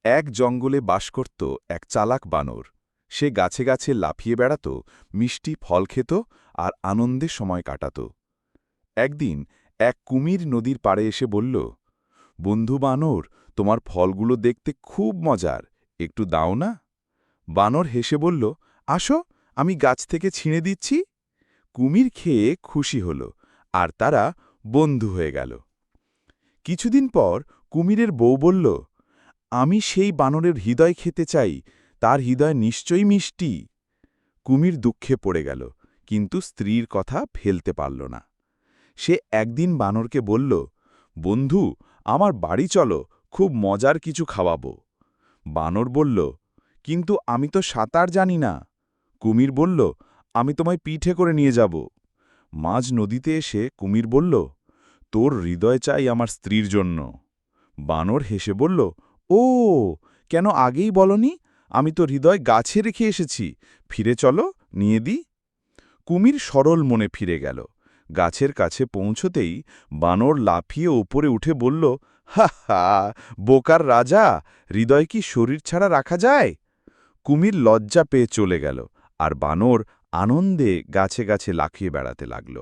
এক জঙ্গলে বাস করত এক চালাক বানর। সে গাছে গাছে লাফিয়ে বেড়াত, মিষ্টি ফল খেত আর আনন্দে সময় কাটাত। একদিন এক কুমির নদীর পাড়ে এসে বলল, বন্ধু বানর, তোমার ফলগুলো দেখতে খুব মজার, একটু দাও না। বানর হেসে বলল, আসো, আমি গাছ থেকে ছিঁড়ে দিচ্ছি। কুমির খেয়ে খুশি হল, আর তারা বন্ধু হয়ে গেল। কিছুদিন পর কুমিরের বউ বলল, আমি সেই বানরের হৃদয় খেতে চাই, তার হৃদয় নিশ্চয়ই মিষ্টি। কুমির দুঃখে পড়ে গেল, কিন্তু স্ত্রীর কথা ফেলতে পারল না। সে একদিন বানরকে বলল, বন্ধু, আমার বাড়ি চলো, খুব মজার কিছু খাওয়াবো। বানর বলল, কিন্তু আমি তো সাঁতার জানি না। কুমির বলল, আমি তোমায় পিঠে করে নিয়ে যাব। মাঝ নদীতে এসে কুমির বলল, তোর হৃদয় চাই আমার স্ত্রীর জন্য। বানর হেসে বলল, ও, কেন আগেই বলনি? আমি তো হৃদয় গাছে রেখে এসেছি, ফিরে চলো, নিয়ে দিই। কুমির সরল মনে ফিরে গেল। গাছের কাছে পৌঁছতেই বানর লাফিয়ে ওপরে উঠে বলল, হা হা, বোকার রাজা, হৃদয় কি শরীর ছাড়া রাখা যায়? কুমির লজ্জা পেয়ে চলে গেল, আর বানর আনন্দে গাছে গাছে লাফিয়ে বেড়াতে লাগল।